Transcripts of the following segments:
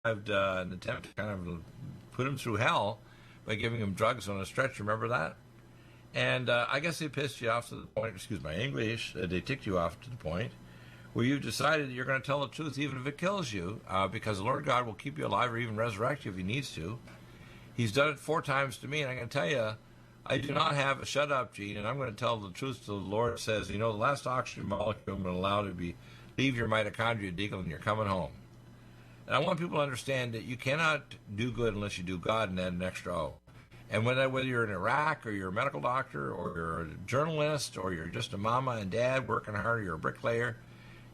an attempt to kind of put him through hell by giving him drugs on a stretcher. Remember that? And I guess they pissed you off to the point, excuse my English, they ticked you off to the point where you decided that you're going to tell the truth even if it kills you, because the Lord God will keep you alive or even resurrect you if he needs to. He's done it 4 times to me, and I'm going to tell you, I do not have a shut up gene, and I'm going to tell the truth till the Lord says, the last oxygen molecule I'm going to allow to leave your mitochondria deagle and you're coming home. And I want people to understand that you cannot do good unless you do God and add an extra O. And whether you're in Iraq or you're a medical doctor or you're a journalist or you're just a mama and dad working hard or you're a bricklayer,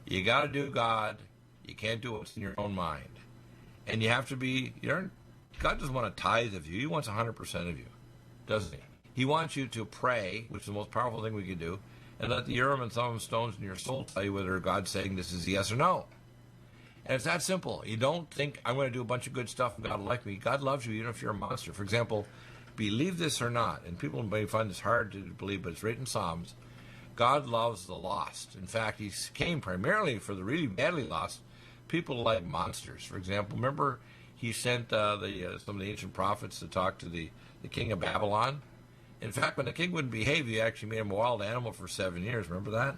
you got to do God. You can't do what's in your own mind. And you have to be, God doesn't want a tithe of you. He wants 100% of you, doesn't he? He wants you to pray, which is the most powerful thing we can do, and let the Urim and Thummim stones in your soul tell you whether God's saying this is yes or no. And it's that simple. You don't think, I'm going to do a bunch of good stuff and God will like me. God loves you even if you're a monster. For example, believe this or not, and people may find this hard to believe, but it's written in Psalms, God loves the lost. In fact, he came primarily for the really badly lost, people like monsters. For example, remember he sent some of the ancient prophets to talk to the king of Babylon? In fact, when the king wouldn't behave, he actually made him a wild animal for 7 years. Remember that?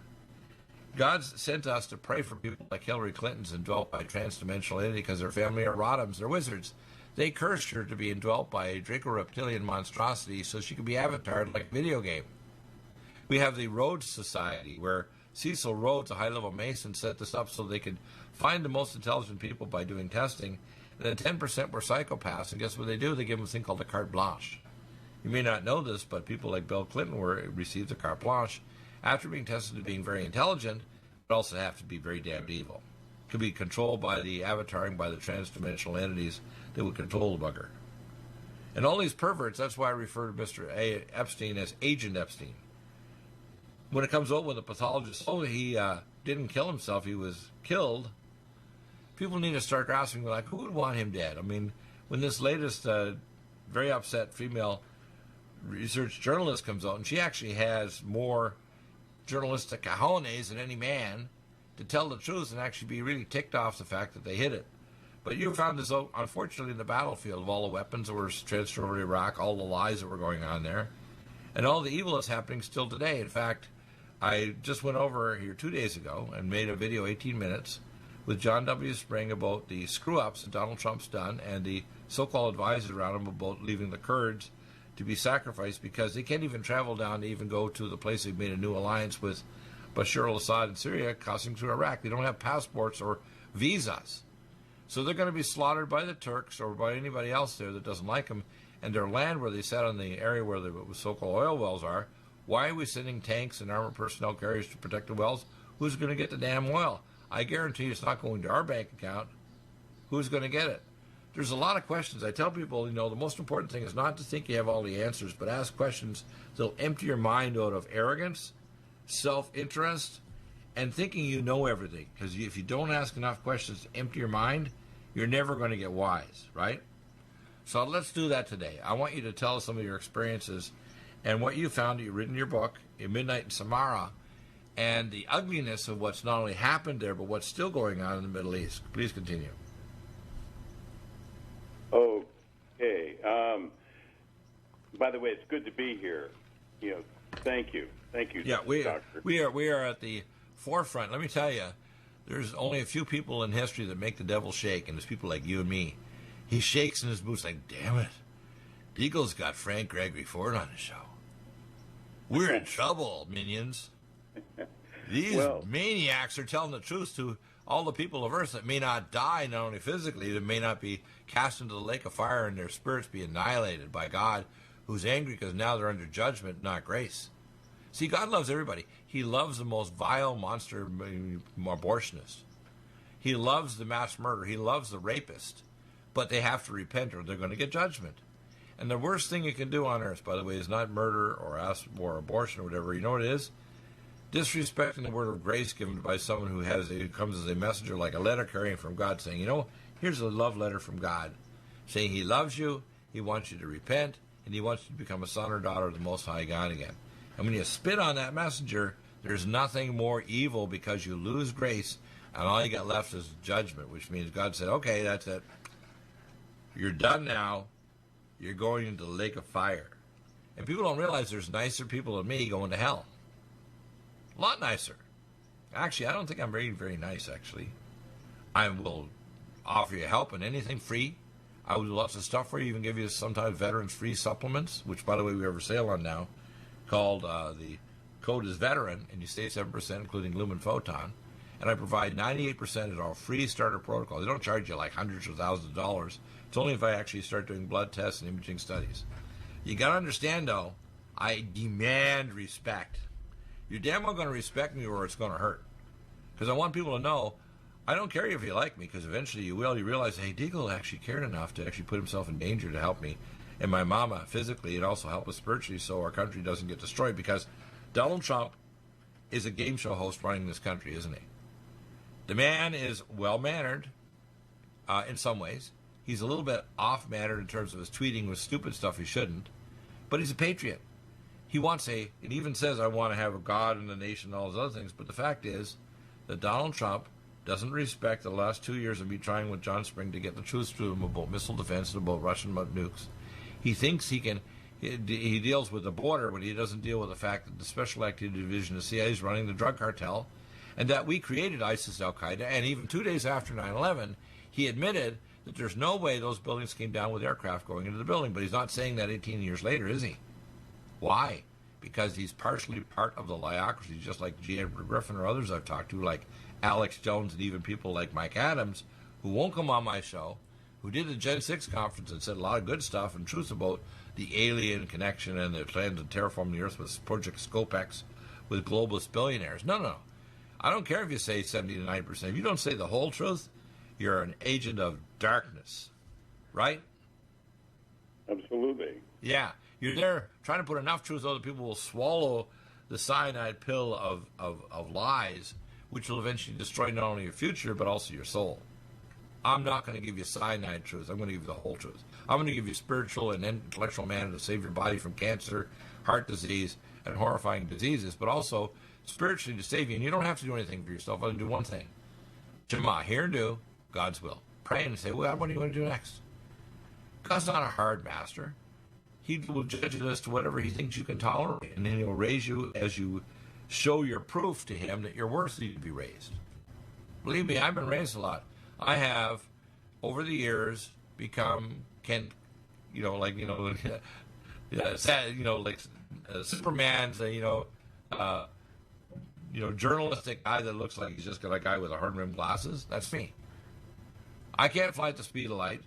God sent us to pray for people like Hillary Clinton's indwelt by transdimensional entity because their family are Rodhams, they're wizards. They cursed her to be indwelt by a Draco-reptilian monstrosity so she could be avatared like a video game. We have the Rhodes Society, where Cecil Rhodes, a high-level Mason, set this up so they could find the most intelligent people by doing testing. And then 10% were psychopaths, and guess what they do? They give them a thing called a carte blanche. You may not know this, but people like Bill Clinton received a carte blanche after being tested as being very intelligent, but also have to be very damned evil. Could be controlled by the avataring by the transdimensional entities that would control the bugger. And all these perverts, that's why I refer to Mr. Epstein as Agent Epstein. When it comes out with a pathologist, he didn't kill himself, he was killed, people need to start grasping, like, who would want him dead? I mean, when this latest very upset female research journalist comes out, and she actually has more journalistic cojones than any man to tell the truth and actually be really ticked off the fact that they hid it. But you found this out, unfortunately, in the battlefield of all the weapons that were transferred over to Iraq, all the lies that were going on there, and all the evil that's happening still today. In fact, I just went over here 2 days ago and made a video, 18 minutes, with John W. Spring about the screw-ups that Donald Trump's done and the so-called advisors around him about leaving the Kurds to be sacrificed because they can't even travel down to even go to the place they've made a new alliance with Bashar al-Assad in Syria, crossing through Iraq. They don't have passports or visas. So they're going to be slaughtered by the Turks or by anybody else there that doesn't like them. And their land where they sat on the area where the so-called oil wells are, why are we sending tanks and armored personnel carriers to protect the wells? Who's going to get the damn oil? I guarantee you it's not going to our bank account. Who's going to get it? There's a lot of questions. I tell people, the most important thing is not to think you have all the answers, but ask questions that'll empty your mind out of arrogance, self-interest, and thinking you know everything. Because if you don't ask enough questions to empty your mind, you're never going to get wise, right? So let's do that today. I want you to tell us some of your experiences and what you found that you written in your book, in Midnight in Samara, and the ugliness of what's not only happened there, but what's still going on in the Middle East. Please continue. Okay. By the way, it's good to be here. Thank you. Thank you, Yeah, Doctor. we are at the forefront. Let me tell you, there's only a few people in history that make the devil shake, and there's people like you and me. He shakes in his boots like, damn it, Deagle's got Frank Gregory Ford on his show. We're in trouble, minions. These maniacs are telling the truth to all the people of Earth that may not die, not only physically, that may not be cast into the lake of fire and their spirits be annihilated by God, who's angry because now they're under judgment, not grace. See, God loves everybody. He loves the most vile monster abortionist. He loves the mass murderer. He loves the rapist. But they have to repent or they're going to get judgment. And the worst thing you can do on earth, by the way, is not murder or abortion or whatever. You know what it is? Disrespecting the word of grace given by someone who comes as a messenger, like a letter carrying from God, saying, here's a love letter from God, saying he loves you, he wants you to repent, and he wants you to become a son or daughter of the Most High God again. And when you spit on that messenger, there's nothing more evil because you lose grace, and all you got left is judgment, which means God said, okay, that's it. You're done now. You're going into the lake of fire. And people don't realize there's nicer people than me going to hell. A lot nicer. Actually, I don't think I'm very, very nice, actually. I will offer you help and anything free. I will do lots of stuff for you, even give you sometimes veterans free supplements, which, by the way, we have a sale on now, called the code is veteran, and you save 7%, including Lumen Photon. And I provide 98% of our free starter protocol. They don't charge you like hundreds or thousands of dollars. It's only if I actually start doing blood tests and imaging studies. You got to understand, though, I demand respect. You're damn well going to respect me or it's going to hurt. Because I want people to know, I don't care if you like me, because eventually you will. You realize, hey, Deagle actually cared enough to actually put himself in danger to help me and my mama physically and also help us spiritually so our country doesn't get destroyed. Because Donald Trump is a game show host running this country, isn't he? The man is well-mannered in some ways. He's a little bit off-mannered in terms of his tweeting with stupid stuff he shouldn't. But he's a patriot. He wants it even says, I want to have a God in the nation and all those other things. But the fact is that Donald Trump doesn't respect the last 2 years of me trying with John Spring to get the truth to him about missile defense and about Russian nukes. He thinks he can, he deals with the border, but he doesn't deal with the fact that the Special Activity Division of the CIA is running the drug cartel, and that we created ISIS, Al-Qaeda, and even 2 days after 9/11, he admitted that there's no way those buildings came down with aircraft going into the building. But he's not saying that 18 years later, is he? Why? Because he's partially part of the liocracy, just like G. Edward Griffin or others I've talked to, like Alex Jones and even people like Mike Adams, who won't come on my show, who did the Gen 6 conference and said a lot of good stuff and truth about the alien connection and the plan to terraform the Earth with Project Scopex with globalist billionaires. No. I don't care if you say 70 to 90%. If you don't say the whole truth, you're an agent of darkness, right? Absolutely. Yeah. You're there trying to put enough truth so that people will swallow the cyanide pill of lies, which will eventually destroy not only your future, but also your soul. I'm not going to give you cyanide truth. I'm going to give you the whole truth. I'm going to give you spiritual and intellectual manna to save your body from cancer, heart disease, and horrifying diseases, but also spiritually to save you. And you don't have to do anything for yourself other than do one thing. Shema, hear and do God's will. Pray and say, well, what are you going to do next? God's not a hard master. He will judge it as to whatever he thinks you can tolerate, and then he'll raise you as you show your proof to him that you're worthy to be raised. Believe me, I've been raised a lot. I have, over the years, become Superman's, journalistic guy that looks like he's just got a guy with a horn-rimmed glasses. That's me. I can't fly at the speed of light,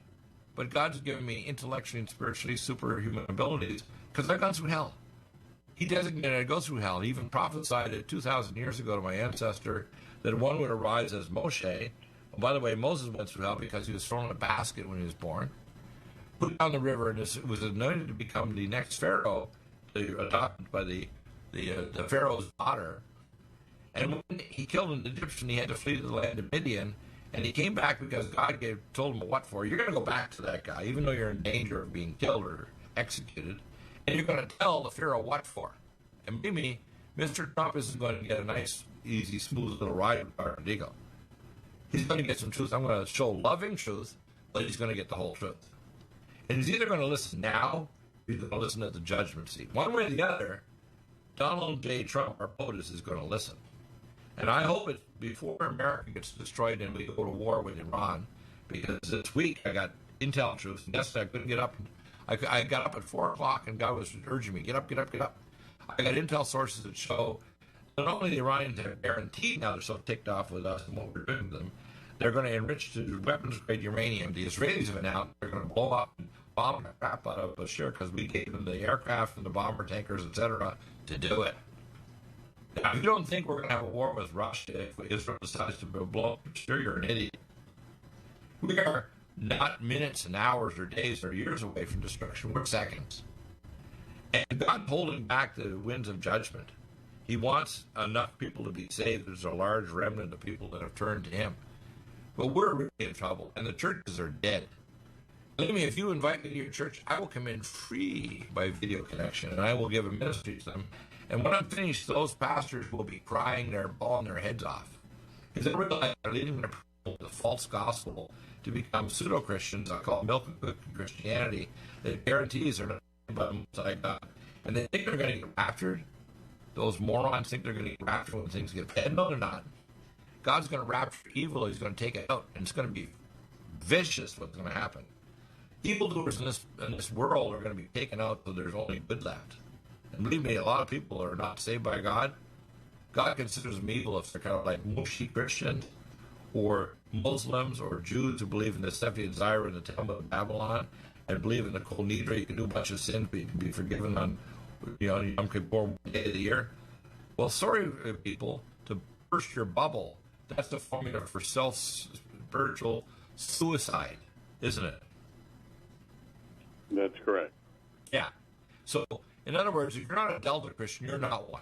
but God's given me intellectually and spiritually superhuman abilities because I've gone through hell. He designated I go through hell. He even prophesied it 2,000 years ago to my ancestor that one would arise as Moshe. Oh, by the way, Moses went through hell because he was thrown in a basket when he was born, put down the river, and was anointed to become the next Pharaoh, adopted by the Pharaoh's daughter. And when he killed an Egyptian, he had to flee to the land of Midian, and he came back because God told him what for. You're going to go back to that guy, even though you're in danger of being killed or executed, and you're going to tell the Pharaoh what for. And believe me, Mr. Trump isn't going to get a nice, easy, smooth little ride with Bernard Eagle. He's going to get some truth. I'm going to show loving truth, but he's going to get the whole truth. And he's either going to listen now, or he's going to listen at the judgment seat. One way or the other, Donald J. Trump, our POTUS, is going to listen. And I hope it's before America gets destroyed and we go to war with Iran, because this week I got intel truth. And yesterday I couldn't get up. I got up at 4 o'clock and God was urging me, get up. I got intel sources that show not only the Iranians have guaranteed now they're so ticked off with us and what we're doing to them, they're going to enrich to weapons-grade uranium. The Israelis have announced they're going to blow up and bomb the crap out of Bashir because we gave them the aircraft and the bomber tankers, etc., to do it. Now, if you don't think we're going to have a war with Russia if Israel decides to blow up Bashir, you're an idiot. We are not minutes and hours or days or years away from destruction. We're seconds. And God's holding back the winds of judgment. He wants enough people to be saved. There's a large remnant of people that have turned to him. But we're really in trouble, and the churches are dead. Believe me, if you invite me to your church, I will come in free by video connection, and I will give a ministry to them. And when I'm finished, those pastors will be crying, they're bawling their heads off. Because they realize they're leading their people to the false gospel to become pseudo-Christians. I call it milk and cookie Christianity, that guarantees they're not by the Most High God. And they think they're going to get raptured. Those morons think they're going to get raptured when things get bad. No, they're not. God's going to rapture evil. He's going to take it out, and it's going to be vicious what's going to happen. Evildoers in this world are going to be taken out so there's only good left. And believe me, a lot of people are not saved by God. God considers them evil if they're kind of like mushy Christians or Muslims or Jews who believe in the Sephir and Zira and the Temple of Babylon and believe in the Kol Nidre. You can do a bunch of sins, but you can be forgiven on Yom Kippur, day of the year. Well, sorry, people, to burst your bubble. That's the formula for self-spiritual suicide, isn't it? That's correct. Yeah. So, in other words, if you're not a Delta Christian, you're not one.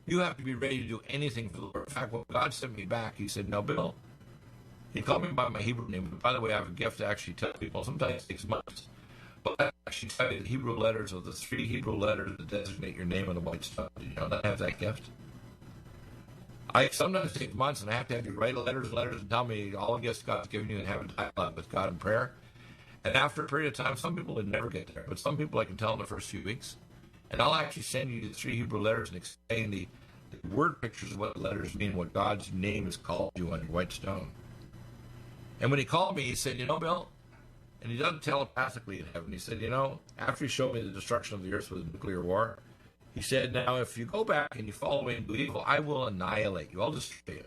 You have to be ready to do anything for the Lord. In fact, when God sent me back, he said, "No, Bill." He called me by my Hebrew name. But by the way, I have a gift to actually tell people. Sometimes it takes months. But I actually tell you the Hebrew letters, or the 3 Hebrew letters that designate your name on the white stone. Do you know that I have that gift? I sometimes take months, and I have to have you write letters and tell me all the gifts God's given you and have a dialogue with God in prayer. And after a period of time, some people would never get there, but some people I can tell in the first few weeks. And I'll actually send you the 3 Hebrew letters and explain the word pictures of what the letters mean, what God's name has called you on your white stone. And when he called me, he said, "You know, Bill," and he doesn't telepathically in heaven, he said, after he showed me the destruction of the earth with nuclear war, he said, "Now, if you go back and you follow away and do evil, I will annihilate you. I'll destroy you."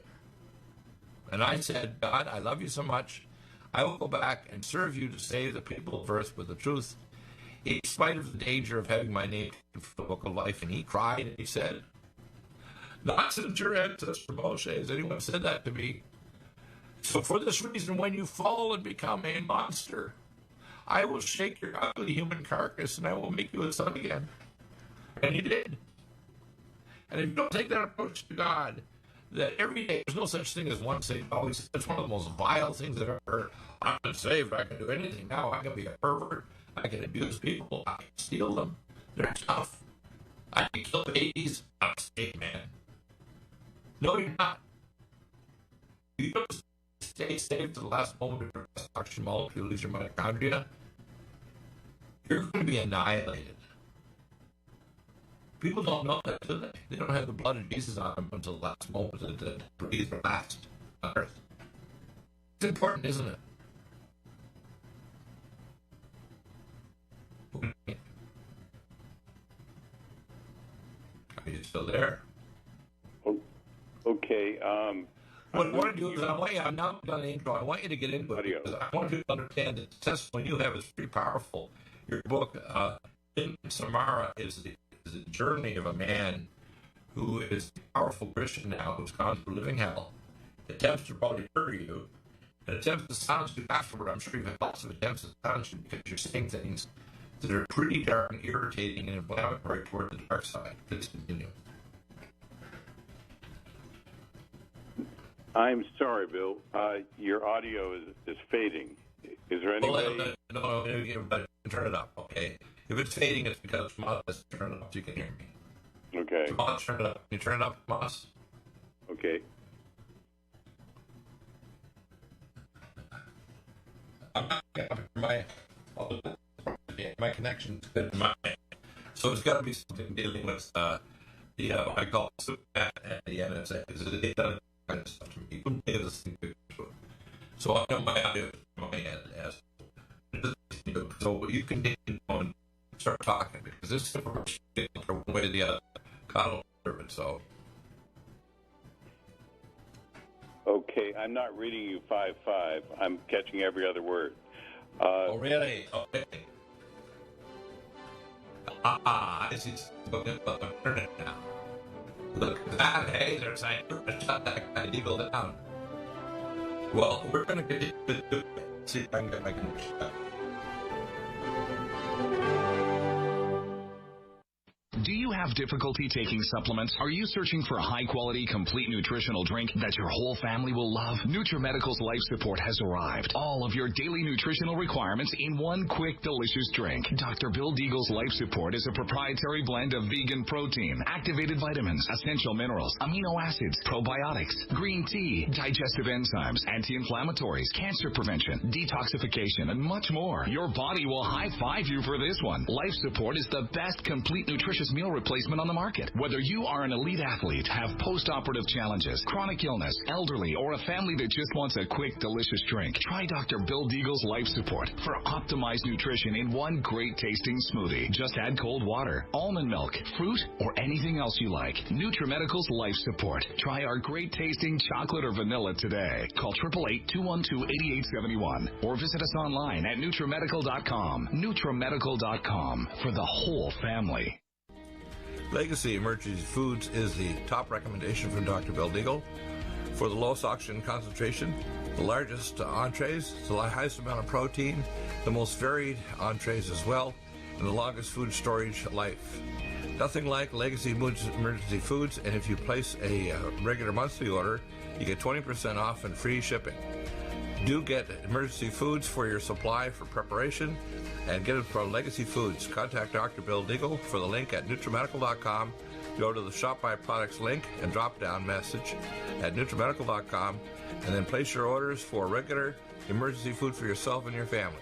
And I said, "God, I love you so much. I will go back and serve you to save the people of earth with the truth, in spite of the danger of having my name in the book of life." And he cried and he said, "Not since your ancestor Moshe has anyone said that to me. So for this reason, when you fall and become a monster, I will shake your ugly human carcass and I will make you a son again." And he did. And if you don't take that approach to God, that every day, there's no such thing as one saved, always. It's one of the most vile things I've ever heard. I'm not saved, I can do anything now. I can be a pervert. I can abuse people. I can steal them. They're tough. I can kill babies. I'm saved, man. No, you're not. You don't stay saved to the last moment of your oxygen molecule, lose your mitochondria. You're going to be annihilated. People don't know that, do they? They don't have the blood of Jesus on them until the last moment to breathe or last on earth. It's important, isn't it? Are you still there? Okay. What I want to do is I'm not done the intro. I want you to get into it because I want you to understand that the testimony you have is pretty powerful. Your book, in Samara, is the journey of a man who is a powerful Christian now who's gone through living hell, attempts to probably murder you, and attempts to silence you afterward. I'm sure you've had lots of attempts to silence you because you're saying things that are pretty darn irritating and inflammatory toward the dark side. Please continue. I'm sorry, Bill. Your audio is fading. Is there any way? No, turn it up, okay? If it's fading, it's because Tomas has to turn it up so you can hear me. Okay. Tomas, turn it up. Can you turn it up, Tomas? Okay. I'm not my connection's good in my so it's got to be something dealing with the I call it at the NSA because they've done kind of stuff to me. You couldn't pay this thing to it. So I know my audio is my end as so you can and start talking because this is one way or the other. God will serve it. So okay, I'm not reading you 5-5. I'm catching every other word. Oh really? Okay. This is internet now. Look at that, hey, they're saying we're going to shut that guy eagle down. Well, we're going to get to see if I can get my connection back. Do you have difficulty taking supplements? Are you searching for a high-quality, complete nutritional drink that your whole family will love? NutriMedical's Life Support has arrived. All of your daily nutritional requirements in one quick, delicious drink. Dr. Bill Deagle's Life Support is a proprietary blend of vegan protein, activated vitamins, essential minerals, amino acids, probiotics, green tea, digestive enzymes, anti-inflammatories, cancer prevention, detoxification, and much more. Your body will high-five you for this one. Life Support is the best complete nutritious meal replacement on the market. Whether you are an elite athlete, have post-operative challenges, chronic illness, elderly, or a family that just wants a quick, delicious drink, try Dr. Bill Deagle's Life Support for optimized nutrition in one great tasting smoothie. Just add cold water, almond milk, fruit, or anything else you like. NutriMedical's Life Support. Try our great tasting chocolate or vanilla today. Call 888-212-8871 or visit us online at NutriMedical.com. NutriMedical.com for the whole family. Legacy Emergency Foods is the top recommendation from Dr. Bill Deagle for the lowest oxygen concentration, the largest entrees, the highest amount of protein, the most varied entrees as well, and the longest food storage life. Nothing like Legacy Emergency Foods, and if you place a regular monthly order, you get 20% off and free shipping. Do get Emergency Foods for your supply for preparation, and get it from Legacy Foods. Contact Dr. Bill Deagle for the link at NutriMedical.com. Go to the Shop by Products link and drop-down message at NutriMedical.com, and then place your orders for regular emergency food for yourself and your family.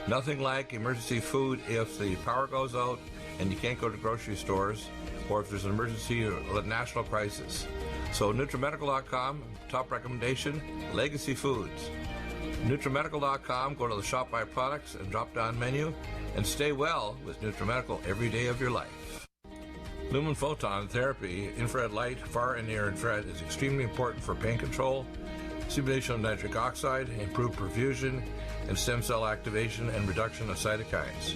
Nothing like emergency food if the power goes out and you can't go to grocery stores, or if there's an emergency or a national crisis. So NutriMedical.com, top recommendation, Legacy Foods. NutriMedical.com, go to the Shop by Products and drop-down menu, and stay well with NutriMedical every day of your life. Lumen photon therapy, infrared light, far and near infrared, is extremely important for pain control, stimulation of nitric oxide, improved perfusion, and stem cell activation and reduction of cytokines.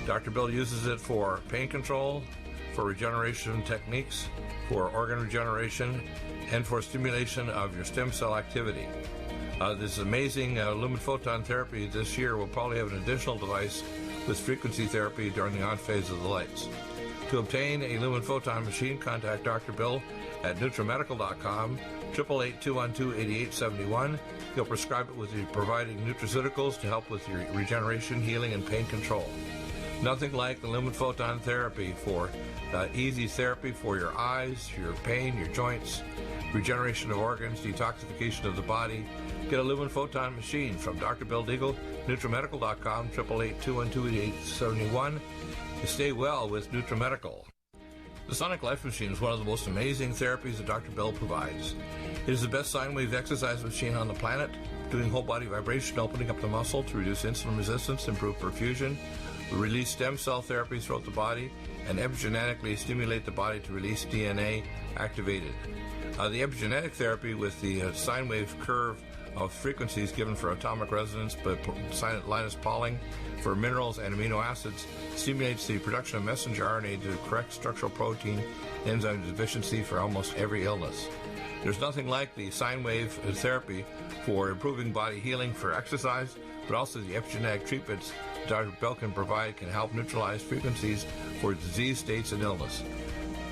Dr. Bill uses it for pain control, for regeneration techniques, for organ regeneration, and for stimulation of your stem cell activity. This amazing lumen photon therapy this year will probably have an additional device with frequency therapy during the on phase of the lights. To obtain a lumen photon machine, contact Dr. Bill at NutriMedical.com, 888-212-8871. He'll prescribe it with you providing nutraceuticals to help with your regeneration, healing, and pain control. Nothing like the lumen photon therapy for easy therapy for your eyes, your pain, your joints, regeneration of organs, detoxification of the body. Get a lumen photon machine from Dr. Bill Deagle, NutriMedical.com, 888-212-8871. Stay well with NutriMedical. The Sonic Life Machine is one of the most amazing therapies that Dr. Bill provides. It is the best sine wave exercise machine on the planet, doing whole body vibration, opening up the muscle to reduce insulin resistance, improve perfusion, release stem cell therapies throughout the body, and epigenetically stimulate the body to release DNA activated. The epigenetic therapy with the sine wave curve of frequencies given for atomic resonance, but Linus Pauling for minerals and amino acids stimulates the production of messenger RNA to correct structural protein enzyme deficiency for almost every illness. There's nothing like the sine wave therapy for improving body healing for exercise, but also the epigenetic treatments Dr. Bill can provide can help neutralize frequencies for disease states and illness.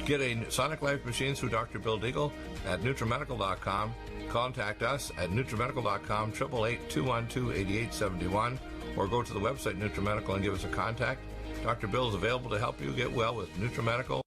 Get a Sonic Life machine through Dr. Bill Deagle at NutriMedical.com. Contact us at NutriMedical.com, 888-212-8871, or go to the website NutriMedical and give us a contact. Dr. Bill is available to help you get well with NutriMedical.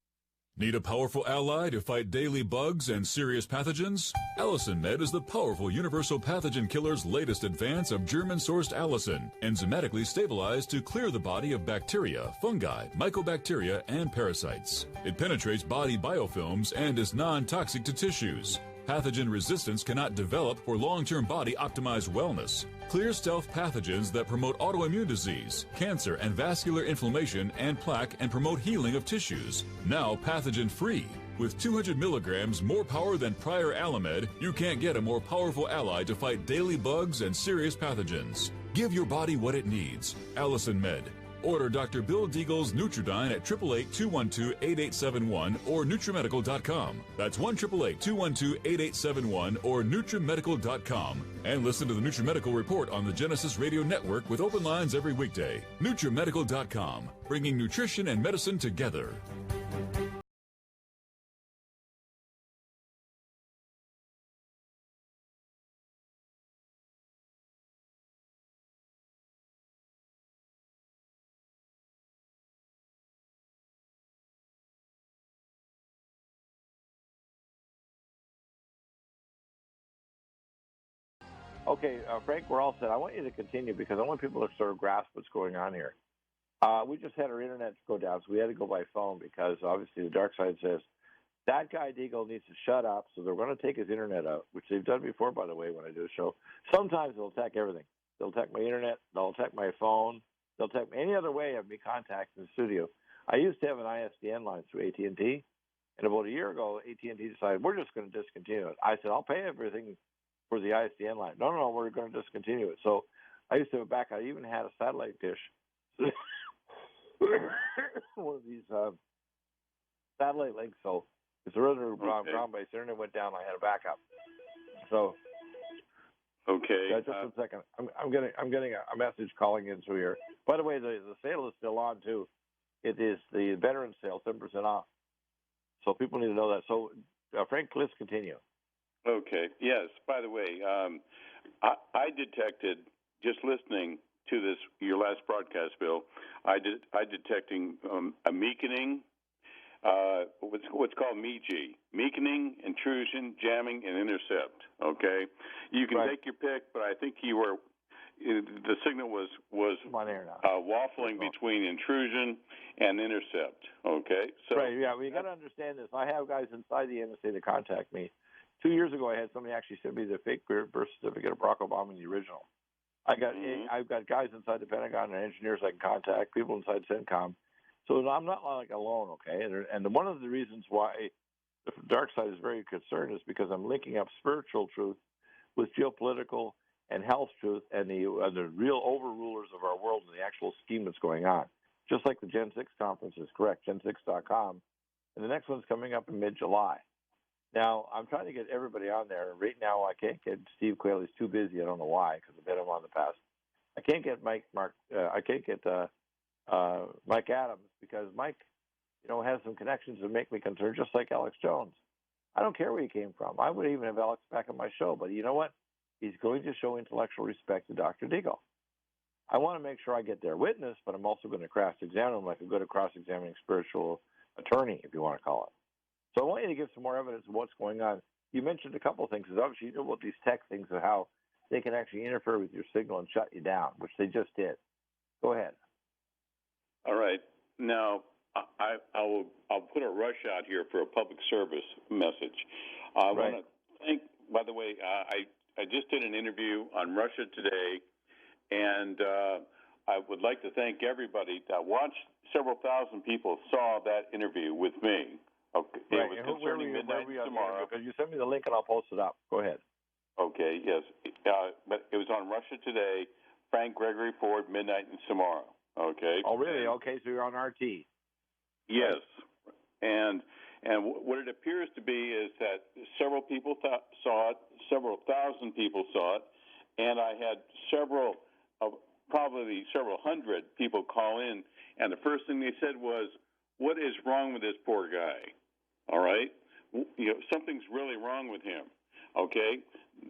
Need a powerful ally to fight daily bugs and serious pathogens? Allicin Med is the powerful universal pathogen killer's latest advance of German-sourced allicin, enzymatically stabilized to clear the body of bacteria, fungi, mycobacteria, and parasites. It penetrates body biofilms and is non-toxic to tissues. Pathogen resistance cannot develop for long-term body-optimized wellness. Clear stealth pathogens that promote autoimmune disease, cancer, and vascular inflammation and plaque and promote healing of tissues. Now pathogen-free. With 200 milligrams more power than prior Alamed, you can't get a more powerful ally to fight daily bugs and serious pathogens. Give your body what it needs. Allicin Med. Order Dr. Bill Deagle's Nutridyne at 888-212-8871 or NutriMedical.com. That's 1-888-212-8871 or NutriMedical.com. And listen to the NutriMedical Report on the Genesis Radio Network with open lines every weekday. NutriMedical.com, bringing nutrition and medicine together. Okay, Frank, we're all set. I want you to continue because I want people to sort of grasp what's going on here. We just had our internet go down, so we had to go by phone because obviously the dark side says that guy Deagle needs to shut up, so they're going to take his internet out, which they've done before, by the way, when I do a show. Sometimes they'll attack everything. They'll attack my internet. They'll attack my phone. They'll attack any other way of me contacting the studio. I used to have an ISDN line through AT&T, and about a year ago, AT&T decided we're just going to discontinue it. I said, I'll pay everything for the ISDN line. No, we're going to discontinue it. So I used to have a backup. I even had a satellite dish. One of these satellite links. So it's a rather ground-based internet went down. I had a backup. So okay. Just 1 second. I'm getting a message calling in through here. By the way, the sale is still on too. It is the veteran sale, 7% off. So people need to know that. So Frank, let's continue. Okay. Yes. By the way, I detected just listening to this your last broadcast, Bill. I detecting a meekening, what's called meekening, intrusion, jamming, and intercept. Okay, you can take your pick, but I think you were the signal was waffling between intrusion and intercept. Okay, so right, yeah, well, you got to understand this. I have guys inside the NSA that contact me. 2 years ago, I had somebody actually send me the fake birth certificate of Barack Obama, the original. I've got guys inside the Pentagon and engineers I can contact, people inside CENTCOM. So I'm not like alone, okay? And one of the reasons why the dark side is very concerned is because I'm linking up spiritual truth with geopolitical and health truth and the real overrulers of our world and the actual scheme that's going on. Just like the Gen 6 conference is correct, gen6.com. And the next one's coming up in mid-July. Now, I'm trying to get everybody on there. Right now, I can't get Steve Quayle. He's too busy. I don't know why, because I've had him on in the past. I can't get Mike Adams because Mike, has some connections that make me concerned, just like Alex Jones. I don't care where he came from. I would even have Alex back on my show. But you know what? He's going to show intellectual respect to Dr. Deagle. I want to make sure I get their witness, but I'm also going to cross-examine him like a good cross-examining spiritual attorney, if you want to call it. So I want you to give some more evidence of what's going on. You mentioned a couple of things. Obviously, you know about these tech things and how they can actually interfere with your signal and shut you down, which they just did. Go ahead. All right. Now, I'll put a rush out here for a public service message. I want to thank, by the way, I just did an interview on Russia Today, and I would like to thank everybody that watched. Several thousand people saw that interview with me. Okay. Right. It was concerning midnight tomorrow. Because you send me the link and I'll post it up. Go ahead. Okay, yes. But it was on Russia Today, Frank Gregory Ford, midnight and tomorrow. Okay. Oh, really? Okay, so you're on RT. Yes. Right. And what it appears to be is that several people saw it, several thousand people saw it, and I had probably several hundred people call in, and the first thing they said was, "What is wrong with this poor guy?" All right? Something's really wrong with him. Okay?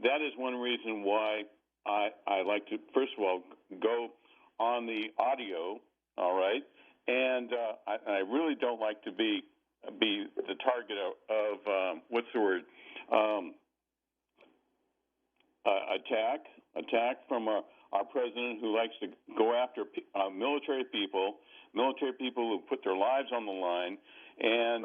That is one reason why I like to, first of all, go on the audio, all right? And I really don't like to be the target of what's the word? Attack from our president who likes to go after military people who put their lives on the line and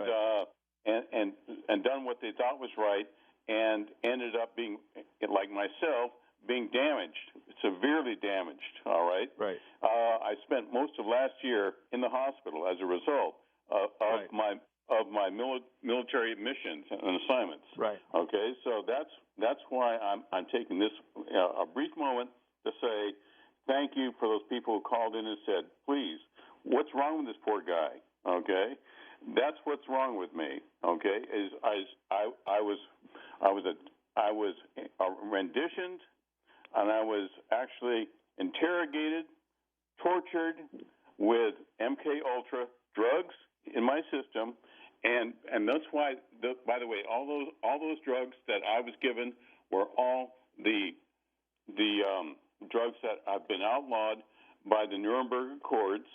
and done what they thought was right and ended up being, like myself, being damaged, severely damaged. All right. Right. I spent most of last year in the hospital as a result of my military missions and assignments. Right. Okay. So that's why I'm taking this a brief moment to say thank you for those people who called in and said, please, what's wrong with this poor guy? Okay. That's what's wrong with me. Okay. Is I was renditioned, and I was actually interrogated, tortured with MK Ultra drugs in my system, and that's why. By the way, all those drugs that I was given were all the drugs that have been outlawed by the Nuremberg Accords.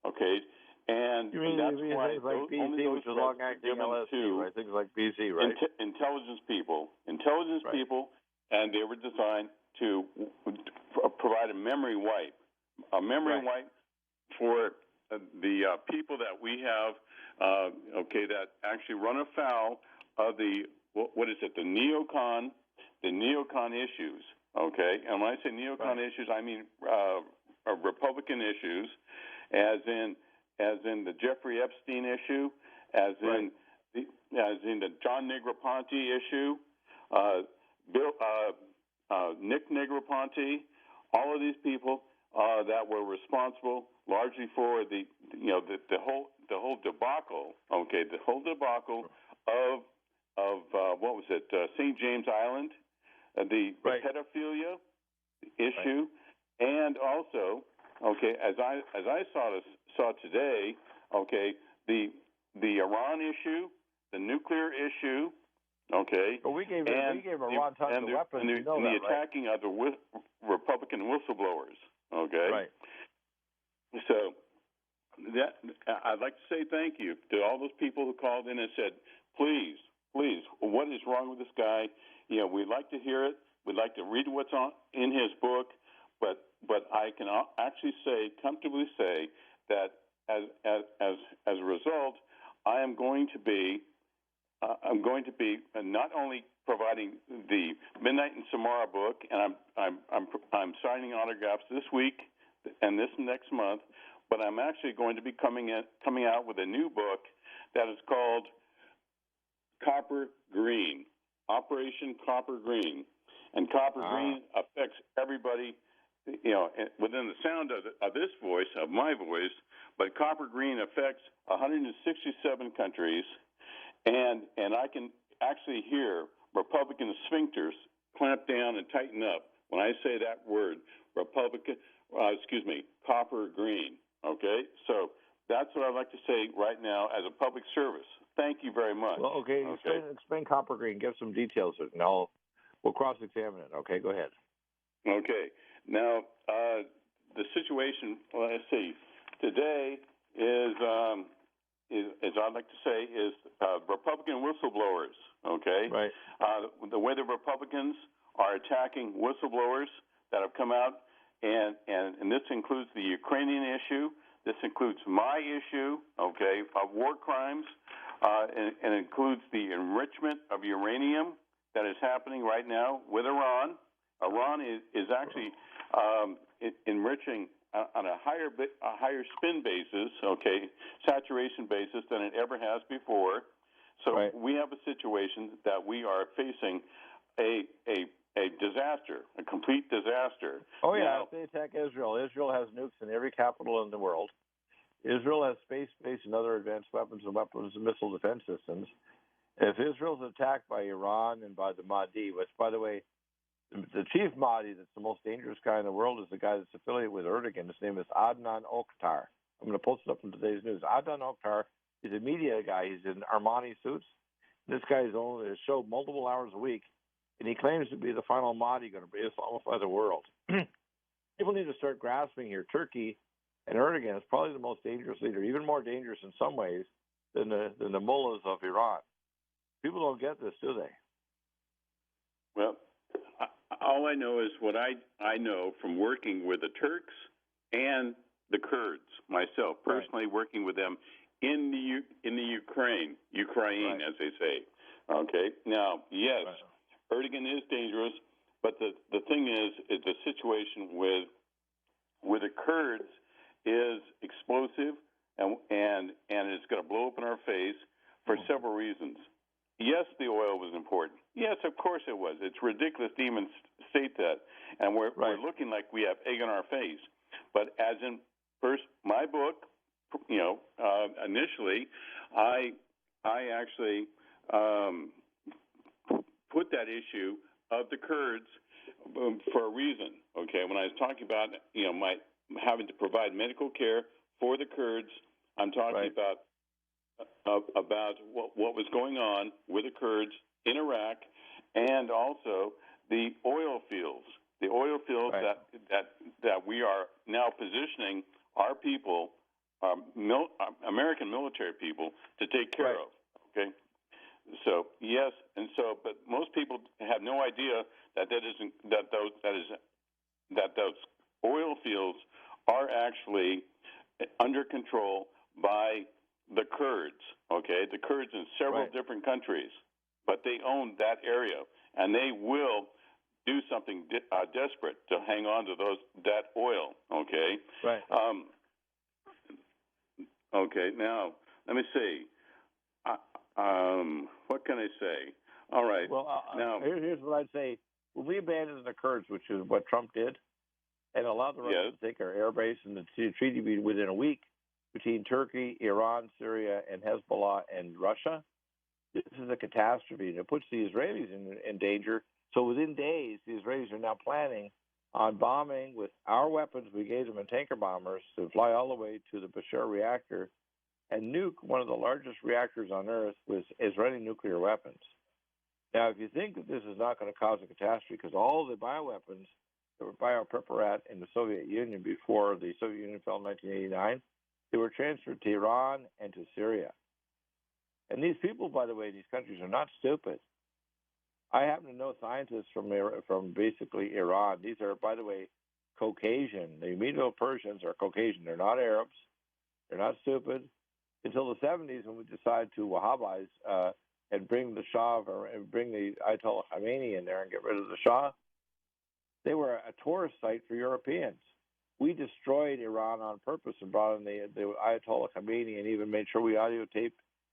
Okay. And that's why things like BC, which is long-acting LSD, right? Things like BC, right? Intelligence people and they were designed to provide a memory wipe for the people that we have, that actually run afoul of the what is it? The neocon issues. Okay, and when I say neocon issues, I mean Republican issues, as in the Jeffrey Epstein issue, as in the John Negroponte issue, Nick Negroponte, all of these people that were responsible largely for the whole debacle. Okay, the whole debacle of what was it? St. James Island, the pedophilia issue, and also as I saw today, the Iran issue, the nuclear issue. Okay. But we gave Iran tons of weapons. And the attacking of the Republican whistleblowers. Okay. Right. So I'd like to say thank you to all those people who called in and said, please, what is wrong with this guy? We'd like to hear it. We'd like to read what's in his book, but I can actually comfortably say that as a result, I am going to be not only providing the Midnight in Samara book, and I'm signing autographs this week and this next month, but I'm actually going to be coming out with a new book that is called Copper Green, Operation Copper Green, and Copper Green affects everybody, within the sound of this voice, of my voice, but Copper Green affects 167 countries. And I can actually hear Republican sphincters clamp down and tighten up when I say that word, Copper Green. Okay, so that's what I'd like to say right now as a public service. Thank you very much. Well, explain Copper Green. Give some details, and we'll cross-examine it. Okay, go ahead. Okay, now the situation. Let's see. Today is I'd like to say, is Republican whistleblowers, okay? Right. The way the Republicans are attacking whistleblowers that have come out, and this includes the Ukrainian issue, this includes my issue, okay, of war crimes, and includes the enrichment of uranium that is happening right now with Iran. Iran is actually enriching on a higher spin basis, saturation basis than it ever has before. So we have a situation that we are facing a disaster, a complete disaster. Oh yeah, now, if they attack Israel has nukes in every capital in the world. Israel has space-based and other advanced weapons and missile defense systems. If Israel's attacked by Iran and by the Mahdi, which, by the way, the chief Mahdi that's the most dangerous guy in the world is the guy that's affiliated with Erdogan. His name is Adnan Oktar. I'm going to post it up in today's news. Adnan Oktar is a media guy. He's in Armani suits. This guy is on his show multiple hours a week, and he claims to be the final Mahdi going to Islamify the world. People need to start grasping here. Turkey and Erdogan is probably the most dangerous leader, even more dangerous in some ways than the mullahs of Iran. People don't get this, do they? Well, all I know is what I know from working with the Turks and the Kurds, myself personally working with them in the Ukraine, as they say. Okay. Now, yes, Erdogan is dangerous, but the thing is the situation with the Kurds is explosive, and it's going to blow up in our face for several reasons. Yes, the oil was important. Yes, of course it was. It's ridiculous to even state that, and we're looking like we have egg on our face. But as in first my book, initially, I actually put that issue of the Kurds for a reason. Okay, when I was talking about my having to provide medical care for the Kurds, I'm talking about what was going on with the Kurds in Iraq, and also the oil fields that we are now positioning our people, American military people, to take care of. Okay, So yes, and so, but most people have no idea that those oil fields are actually under control by the Kurds. Okay, the Kurds in several different countries, but they own that area, and they will do something desperate to hang on to that oil. Okay. Right. Okay. Now let me see. What can I say? All right. Well, now here's what I'd say. When we abandoned the Kurds, which is what Trump did, and allowed the Russians to take our air base, and the treaty be within a week between Turkey, Iran, Syria, and Hezbollah and Russia, this is a catastrophe. And it puts the Israelis in danger. So within days, the Israelis are now planning on bombing with our weapons. We gave them in tanker bombers to fly all the way to the Bashar reactor and nuke one of the largest reactors on Earth with Israeli nuclear weapons. Now, if you think that this is not going to cause a catastrophe, because all the bioweapons that were biopreparat in the Soviet Union before the Soviet Union fell in 1989, they were transferred to Iran and to Syria. And these people, by the way, these countries are not stupid. I happen to know scientists from basically Iran. These are, by the way, Caucasian. The Medo-Persians are Caucasian. They're not Arabs. They're not stupid. Until the 70s, when we decided to Wahhabize and bring the Shah and bring the Ayatollah Khomeini in there and get rid of the Shah, they were a tourist site for Europeans. We destroyed Iran on purpose and brought in the Ayatollah Khomeini and even made sure we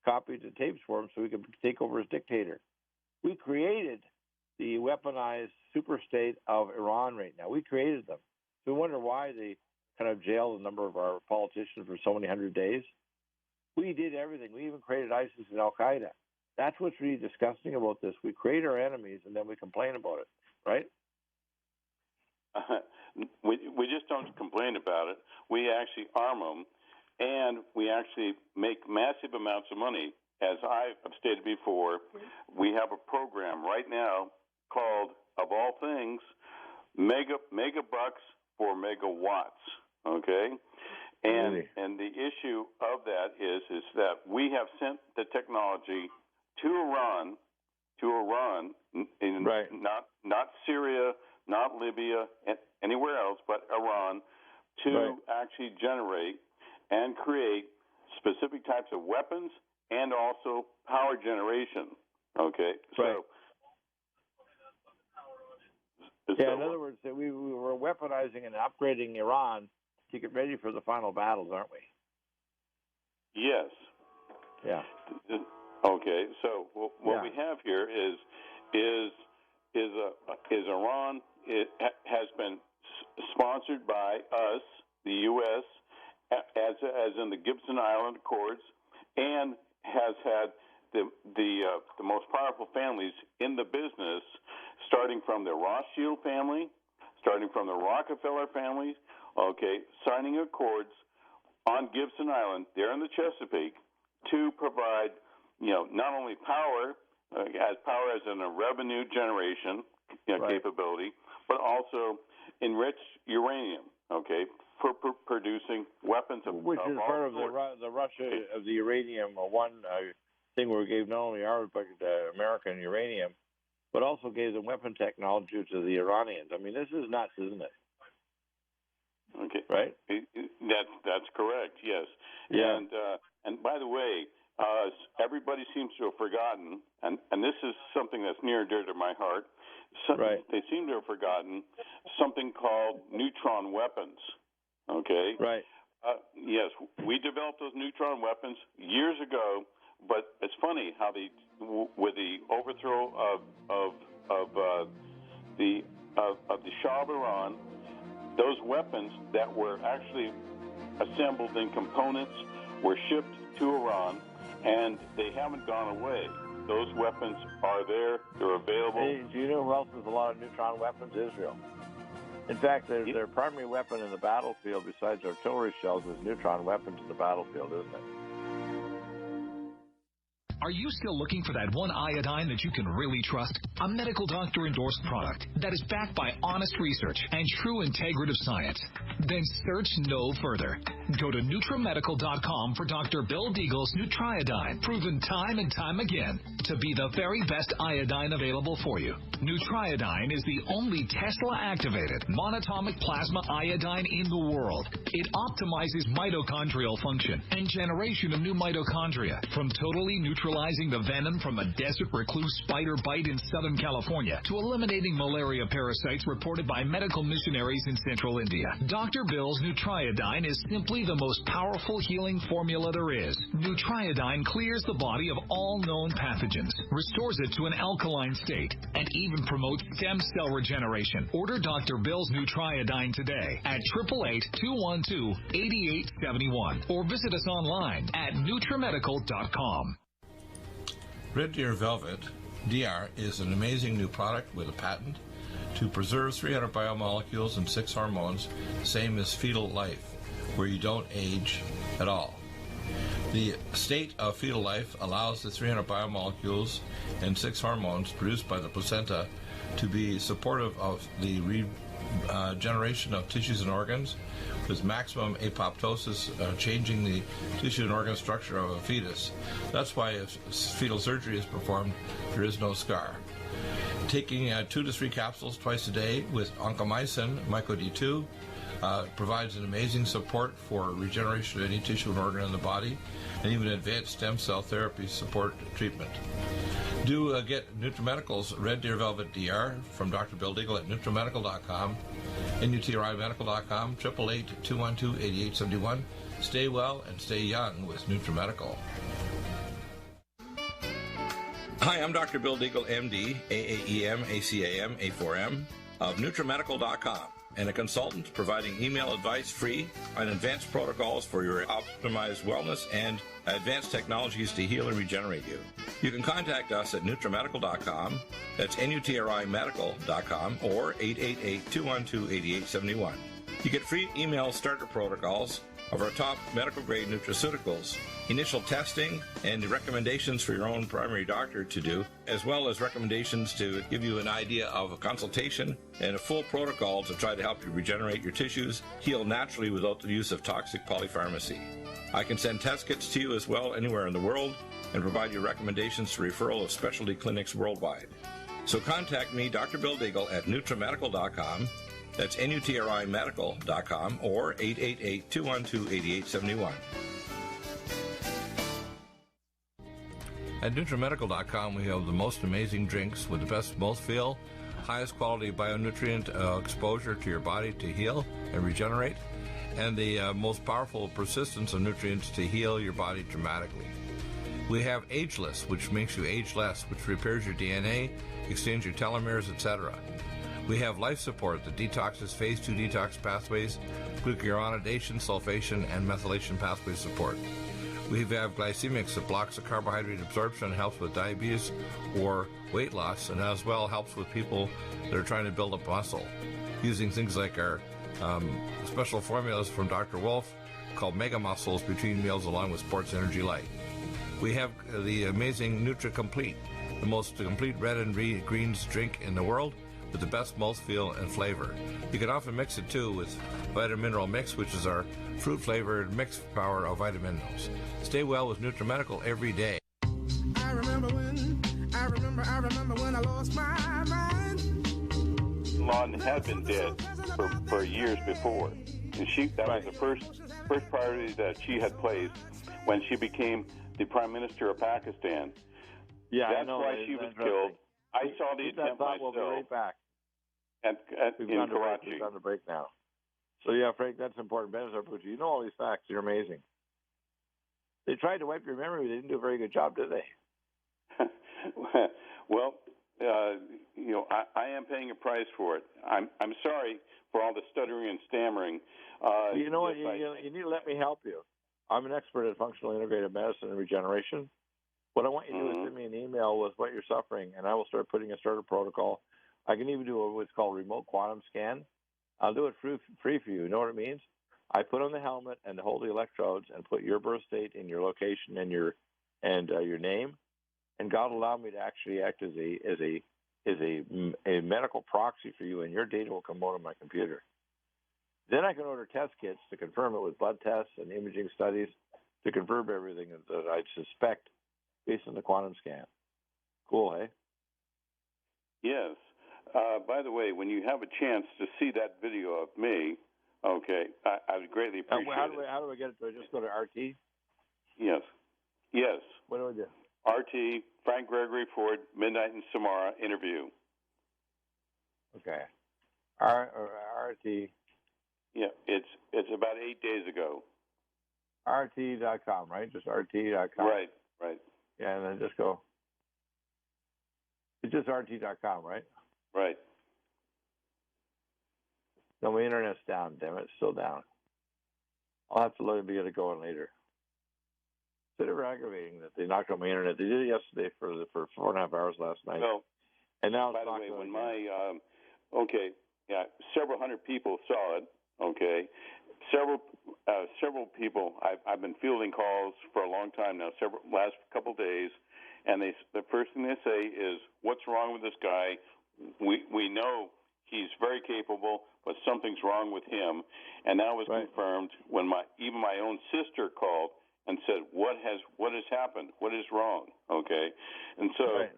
copied the tapes for him so we could take over as dictator. We created the weaponized superstate of Iran right now. We created them. So we wonder why they kind of jailed a number of our politicians for so many hundred days. We did everything. We even created ISIS and Al-Qaeda. That's what's really disgusting about this. We create our enemies and then we complain about it, right? We just don't complain about it. We actually arm them, and we actually make massive amounts of money. As I've stated before, we have a program right now called, of all things, Mega Bucks for Megawatts. Okay, and the issue of that is that we have sent the technology to Iran, not Syria, not Libya, anywhere else, but Iran, to actually generate and create specific types of weapons and also power generation. Okay, so in other words, we were weaponizing and upgrading Iran to get ready for the final battles, aren't we? Yes. Yeah. Okay, so what we have here is Iran. It has been sponsored by us, the U.S., as in the Gibson Island Accords, and has had the most powerful families in the business, starting from the Rothschild family, starting from the Rockefeller family, signing accords on Gibson Island, there in the Chesapeake, to provide, not only power as in a revenue generation capability, but also enriched uranium, for producing weapons of which is all part of sorts. the Russia of the uranium one thing where we gave not only ours but American uranium, but also gave them weapon technology to the Iranians. I mean, this is nuts, isn't it? Okay, right? That's correct. Yes. Yeah. And by the way, everybody seems to have forgotten, and this is something that's near and dear to my heart. They seem to have forgotten something called neutron weapons. Okay. Right. Yes, we developed those neutron weapons years ago, but it's funny how with the overthrow of the Shah of Iran, those weapons that were actually assembled in components were shipped to Iran, and they haven't gone away. Those weapons are there; they're available. Hey, do you know who else has a lot of neutron weapons? Israel. In fact, their primary weapon in the battlefield, besides artillery shells, is neutron weapons in the battlefield, isn't it? Are you still looking for that one iodine that you can really trust? A medical doctor-endorsed product that is backed by honest research and true integrative science? Then search no further. Go to NutriMedical.com for Dr. Bill Deagle's Nutriodine, proven time and time again to be the very best iodine available for you. Nutriodine is the only Tesla-activated monatomic plasma iodine in the world. It optimizes mitochondrial function and generation of new mitochondria, from totally neutralizing the venom from a desert recluse spider bite in Southern California to eliminating malaria parasites reported by medical missionaries in Central India. Dr. Bill's Nutriodine is simply the most powerful healing formula there is. Nutriodine clears the body of all known pathogens, restores it to an alkaline state, and even promotes stem cell regeneration. Order Dr. Bill's Nutriodine today at 888-212-8871 or visit us online at NutriMedical.com. Red Deer Velvet DR is an amazing new product with a patent to preserve 300 biomolecules and 6 hormones, same as fetal life, where you don't age at all. The state of fetal life allows the 300 biomolecules and 6 hormones produced by the placenta to be supportive of the regeneration of tissues and organs, with maximum apoptosis, changing the tissue and organ structure of a fetus. That's why if fetal surgery is performed, there is no scar. Taking 2 to 3 capsules twice a day with oncomycin, myco-D2, provides an amazing support for regeneration of any tissue and organ in the body, and even advanced stem cell therapy support treatment. Do get NutriMedical's Red Deer Velvet DR from Dr. Bill Deagle at NutriMedical.com, NutriMedical.com, 888-212-8871. Stay well and stay young with NutriMedical. Hi, I'm Dr. Bill Deagle, MD, AAEM, ACAM, A4M, of NutriMedical.com, and a consultant providing email advice free on advanced protocols for your optimized wellness and advanced technologies to heal and regenerate you. You can contact us at NutriMedical.com, that's NutriMedical.com, or 888-212-8871. You get free email starter protocols of our top medical-grade nutraceuticals, initial testing, and recommendations for your own primary doctor to do, as well as recommendations to give you an idea of a consultation and a full protocol to try to help you regenerate your tissues, heal naturally without the use of toxic polypharmacy. I can send test kits to you as well anywhere in the world and provide you recommendations to referral of specialty clinics worldwide. So contact me, Dr. Bill Deagle, at NutriMedical.com. That's NutriMedical.com, or 888-212-8871. At NutriMedical.com, we have the most amazing drinks with the best mouthfeel, highest quality bionutrient exposure to your body to heal and regenerate, and the most powerful persistence of nutrients to heal your body dramatically. We have Ageless, which makes you age less, which repairs your DNA, extends your telomeres, etc. We have Life Support that detoxes phase 2 detox pathways, glucuronidation, sulfation, and methylation pathway support. We have Glycemics that blocks the carbohydrate absorption and helps with diabetes or weight loss, and as well helps with people that are trying to build up muscle, using things like our special formulas from Dr. Wolf called Mega Muscles between meals along with Sports Energy Light. We have the amazing NutriComplete, the most complete red and greens drink in the world, with the best mouthfeel and flavor. You can often mix it too with Vitamin Mineral Mix, which is our fruit-flavored mixed power of vitamin minerals. Stay well with NutriMedical every day. I remember when I lost my mind. Lon had been dead for years before, and that was the first priority that she had placed when she became the Prime Minister of Pakistan. Yeah, that's I know, why she was killed. I saw the attempt myself. We'll be right back. In Karachi. We've gone to break now. So, yeah, Frank, that's important business. You know all these facts. You're amazing. They tried to wipe your memory. They didn't do a very good job, did they? Well, I am paying a price for it. I'm sorry for all the stuttering and stammering. You know what? You need to let me help you. I'm an expert at functional integrative medicine and regeneration. What I want you to do is send me an email with what you're suffering, and I will start putting a starter protocol. I can even do what's called remote quantum scan. I'll do it free for you. You know what it means? I put on the helmet and hold the electrodes and put your birth date and your location and your name, and God will allow me to actually act as a medical proxy for you, and your data will come out on my computer. Then I can order test kits to confirm it with blood tests and imaging studies to confirm everything that I suspect based on the quantum scan. Cool, hey? Yes. By the way, when you have a chance to see that video of me, okay, I would greatly appreciate it. How do I get it? Do I just go to RT? Yes. Yes. What do I do? RT, Frank Gregory Ford, Midnight in Samara interview. Okay. RT. Yeah, it's about 8 days ago. RT.com, right? Just RT.com. Right. Yeah, and then just go. It's just RT.com, right? Right. No, my internet's down, damn it. It's still down. I'll have to let it get it going later. It's sort of aggravating that they knocked out my internet. They did it yesterday for 4.5 hours last night. Well, and now by the way, when several hundred people saw it. Okay, several people. I've been fielding calls for a long time now. Last couple of days, and the first thing they say is, "What's wrong with this guy? We know he's very capable, but something's wrong with him." And that was confirmed when even my own sister called and said, "What has happened? What is wrong?" Okay, and so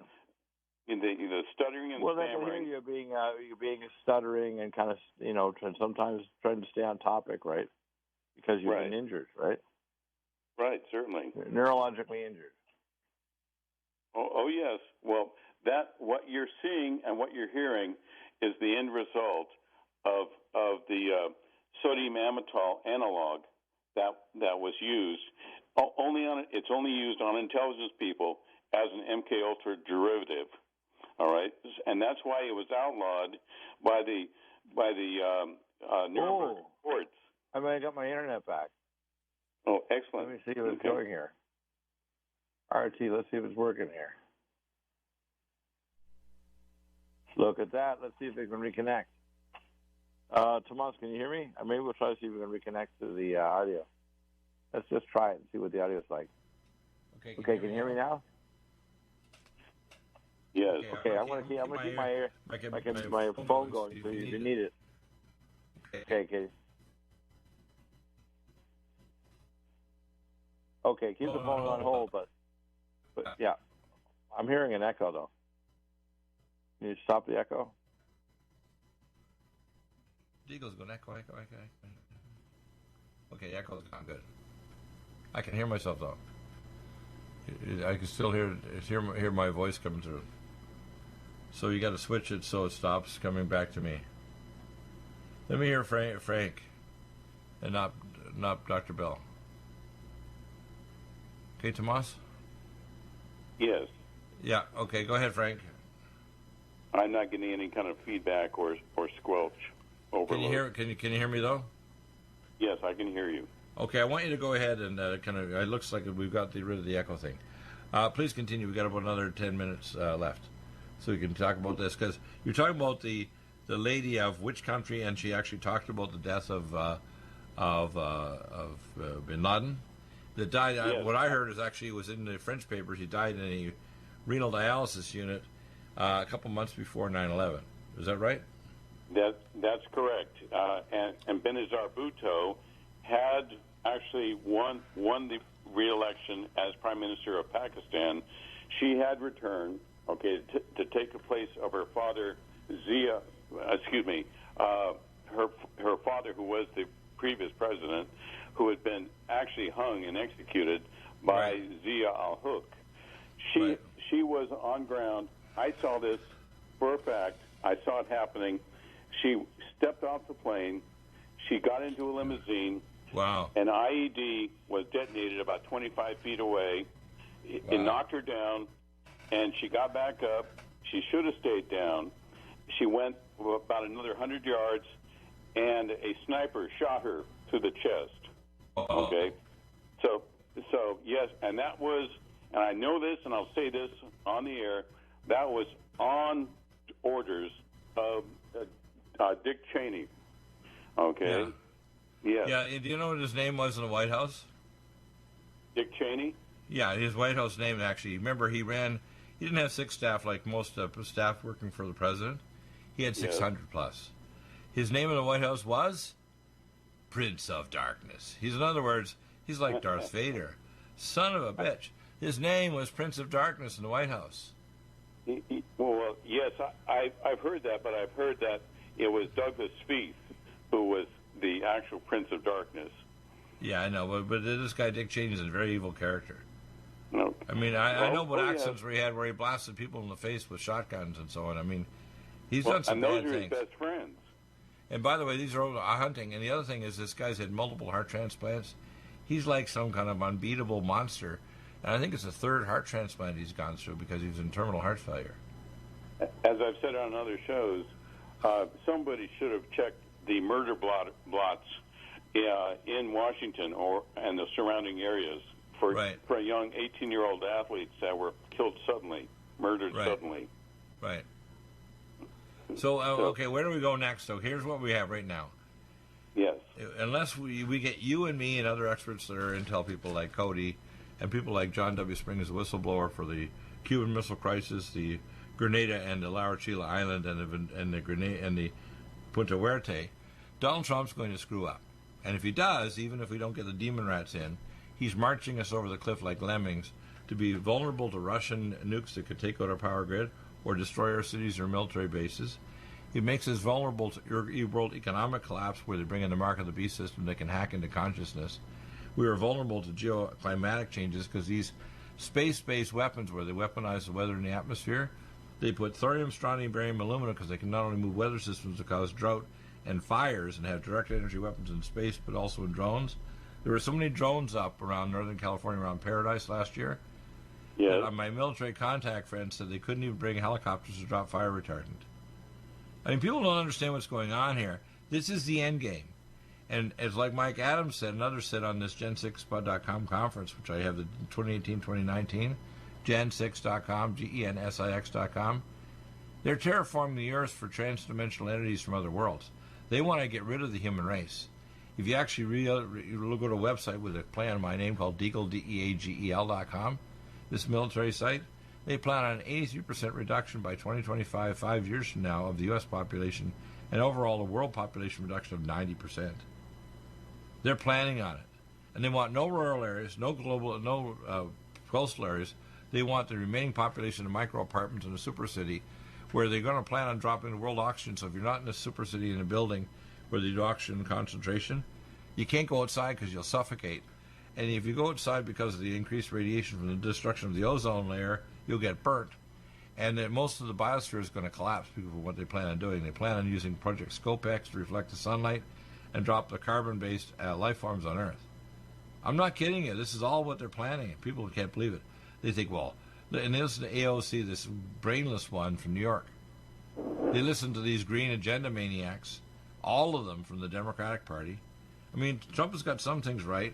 in the stuttering and stammering. Well, you're being stuttering and kind of sometimes trying to stay on topic, right? Because you've been injured, right? Right, certainly. Neurologically injured. Oh yes. Well, what you're seeing and what you're hearing is the end result of the sodium amytal analog that was used. It's only used on intelligence people as an MK Ultra derivative. All right, and that's why it was outlawed by the Nuremberg courts. I got my internet back. Oh, excellent. Let me see if it's going here. RT, let's see if it's working here. Look at that. Let's see if they can reconnect. Tomas, can you hear me? Maybe we'll try to see if we can reconnect to the audio. Let's just try it and see what the audio is like. Okay, can you hear me now? Yes. Okay, I'm gonna keep my phone going so you need it. Okay. Okay, keep the phone on hold, but yeah, I'm hearing an echo though. Can you stop the echo? Deagle's going echo. Okay, echo's gone good. I can hear myself though. I can still hear my voice coming through. So you got to switch it so it stops coming back to me. Let me hear Frank, and not Dr. Bell. Okay, Tomas? Yes. Yeah. Okay. Go ahead, Frank. I'm not getting any kind of feedback or squelch. Overload. Can you hear me though? Yes, I can hear you. Okay, I want you to go ahead and it looks like we've got rid of the echo thing. Please continue. We've got about another 10 minutes left. So we can talk about this, because you're talking about the lady of which country, and she actually talked about the death of bin Laden. That died. Yes. What I heard is actually was in the French papers. He died in a renal dialysis unit a couple months before 9/11. Is that right? That's correct. And Benazir Bhutto had actually won the re-election as Prime Minister of Pakistan. She had returned, to take the place of her father, her father, who was the previous president, who had been actually hung and executed by Zia al-Haq. She was on ground. I saw this for a fact. I saw it happening. She stepped off the plane. She got into a limousine. Wow. An IED was detonated about 25 feet away. It knocked her down, and she got back up. She should have stayed down. She went about another 100 yards, and a sniper shot her through the chest. Okay? So yes, and that was, and I know this, and I'll say this on the air, that was on orders of Dick Cheney. Okay? Yeah. Yes. Yeah, do you know what his name was in the White House? Dick Cheney? Yeah, his White House name, actually. Remember, he didn't have 6 staff like most staff working for the president. He had 600 plus. His name in the White House was Prince of Darkness. He's, in other words, he's like Darth Vader. Son of a bitch. His name was Prince of Darkness in the White House. Well, yes, I've heard that, but I've heard that it was Douglas Spieth who was the actual Prince of Darkness. Yeah, I know, but this guy Dick Cheney is a very evil character. No. I mean, I know what accidents he had where he blasted people in the face with shotguns and so on. I mean, he's done some bad things. And those are his best friends. And by the way, these are all hunting. And the other thing is this guy's had multiple heart transplants. He's like some kind of unbeatable monster. And I think it's the third heart transplant he's gone through because he was in terminal heart failure. As I've said on other shows, somebody should have checked the murder blots in Washington and the surrounding areas for young 18-year-old athletes that were killed suddenly, murdered suddenly. Right. So, okay, where do we go next? So here's what we have right now. Yes. Unless we get you and me and other experts that are intel people like Cody and people like John W. Spring as a whistleblower for the Cuban Missile Crisis, the Grenada and the La Rochela Island and the Grenada and the Punta Huerte, Donald Trump's going to screw up. And if he does, even if we don't get the demon rats in, he's marching us over the cliff like lemmings to be vulnerable to Russian nukes that could take out our power grid or destroy our cities or military bases. He makes us vulnerable to world economic collapse where they bring in the mark of the beast system that can hack into consciousness. We are vulnerable to geoclimatic changes because these space-based weapons where they weaponize the weather in the atmosphere, they put thorium, strontium, barium, aluminum because they can not only move weather systems to cause drought and fires and have direct energy weapons in space but also in drones. There were so many drones up around Northern California, around Paradise last year. Yes. My military contact friend said they couldn't even bring helicopters to drop fire retardant. I mean, people don't understand what's going on here. This is the end game. And as like Mike Adams said, and others said on this Gen6.com conference, which I have the 2018-2019, Gen6.com, GENSIX.com, they're terraforming the Earth for transdimensional entities from other worlds. They want to get rid of the human race. If you actually go to a website with a play on my name called Deagle, DEAGEL.com, this military site, they plan on an 83% reduction by 2025, 5 years from now, of the U.S. population, and overall a world population reduction of 90%. They're planning on it. And they want no rural areas, no coastal areas. They want the remaining population of micro apartments in a super city where they're going to plan on dropping the world oxygen. So if you're not in a super city in a building where they do oxygen concentration, you can't go outside because you'll suffocate. And if you go outside because of the increased radiation from the destruction of the ozone layer, you'll get burnt. And then most of the biosphere is going to collapse because of what they plan on doing. They plan on using Project Scopex to reflect the sunlight and drop the carbon-based life forms on Earth. I'm not kidding you. This is all what they're planning. People can't believe it. They think, well, and they listen to AOC, this brainless one from New York. They listen to these green agenda maniacs, all of them from the Democratic Party. I mean, Trump has got some things right,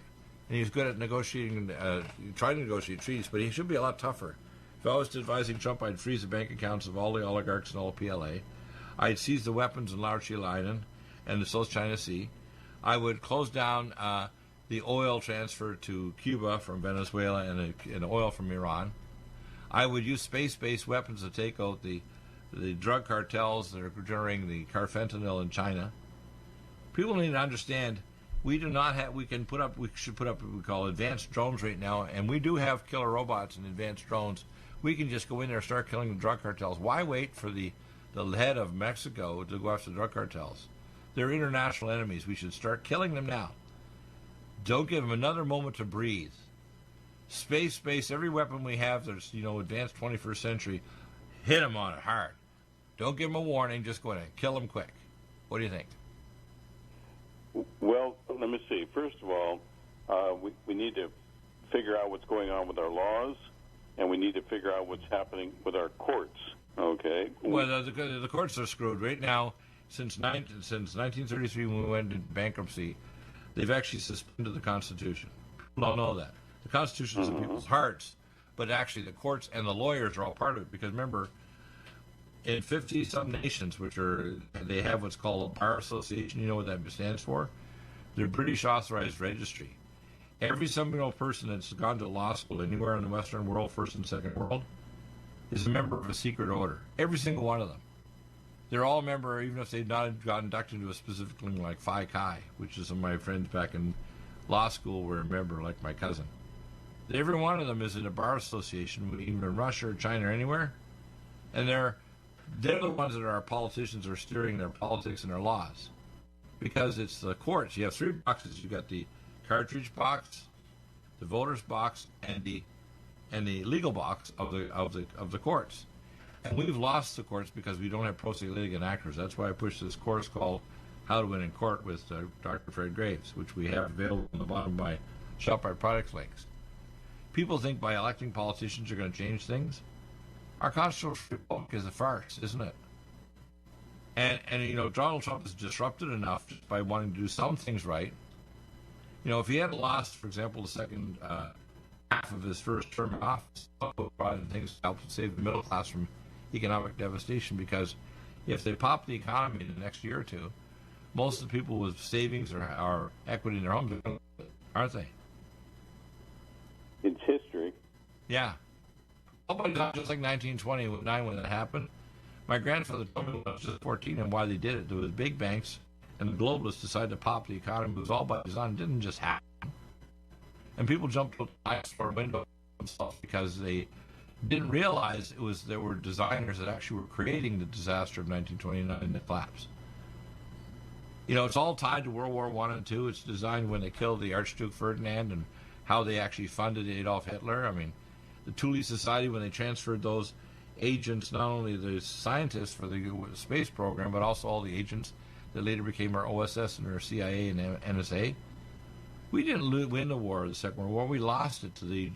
and he's good at negotiating, trying to negotiate treaties, but he should be a lot tougher. If I was advising Trump, I'd freeze the bank accounts of all the oligarchs and all PLA. I'd seize the weapons in La Rochela Island and the South China Sea. I would close down the oil transfer to Cuba from Venezuela and oil from Iran. I would use space-based weapons to take out the drug cartels that are generating the carfentanil in China. People need to understand we should put up what we call advanced drones right now, and we do have killer robots and advanced drones. We can just go in there and start killing the drug cartels. Why wait for the head of Mexico to go after the drug cartels? They're international enemies. We should start killing them now. Don't give them another moment to breathe. Space, every weapon we have that's, advanced 21st century, hit them on it hard. Don't give them a warning, just go in and kill them quick. What do you think? Well, let me see. First of all, we need to figure out what's going on with our laws, and we need to figure out what's happening with our courts, okay? Well, the courts are screwed. Right now, since 1933 when we went into bankruptcy, they've actually suspended the Constitution. People don't know that. The Constitution is in people's hearts, but actually the courts and the lawyers are all part of it. Because remember, in 50-some nations, they have what's called a bar association. You know what that stands for? They're British authorized registry. Every single person that's gone to law school anywhere in the Western world, first and second world, is a member of a secret order. Every single one of them. they're all a member, even if they've not got inducted into a specific thing like Phi Chi, which is some of my friends back in law school were a member, like my cousin. Every one of them is in a bar association, even in Russia or China or anywhere, and they're the ones that are our politicians are steering their politics and their laws, because it's the courts. You have three boxes. You got the cartridge box, the voters box, and the legal box of the courts. And we've lost the courts because we don't have pro se litigant actors. That's why I pushed this course called How to Win in Court with Dr. Fred Graves, which we have available on the bottom of my ShopRite products links. People think by electing politicians are going to change things. Our constitutional republic is a farce, isn't it? And Donald Trump is disrupted enough just by wanting to do some things right. If he had lost, for example, the second half of his first term in office, things to help save the middle class from economic devastation, because if they pop the economy in the next year or two, most of the people with savings or equity in their homes aren't they? It's history. Yeah. Just like 1929 when that happened. My grandfather told me when I was just 14 and why they did it. There was big banks and the globalists decided to pop the economy. It was all by design. It didn't just happen. And people jumped out the highest floor window themselves because they didn't realize there were designers that actually were creating the disaster of 1929 and the collapse. It's all tied to World War I and II. It's designed when they killed the Archduke Ferdinand and how they actually funded Adolf Hitler. I mean, the Thule Society, when they transferred those agents, not only the scientists for the space program, but also all the agents that later became our OSS and our CIA and NSA. We didn't win the war, the Second World War. We lost it to the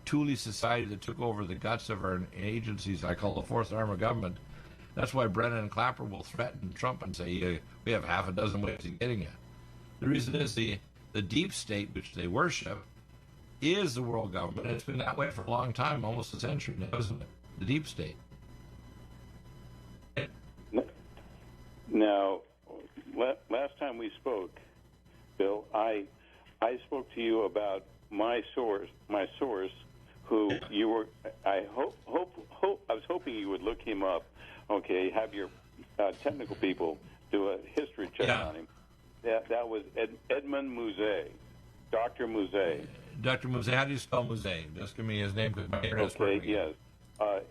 Thule Society that took over the guts of our agencies. I call the fourth arm of government. That's why Brennan and Clapper will threaten Trump and say, we have half a dozen ways of getting you. The reason is the deep state, which they worship, is the world government. It's been that way for a long time, almost a century now, isn't it? The deep state. Now, last time we spoke, Bill, I spoke to you about my source, who you were. I was hoping you would look him up. Okay, have your technical people do a history check on him. That was Edmund Musée, Dr. Musée. Dr. Musée, how do you spell Musée? Just give me his name because my internet's okay, working. Yes.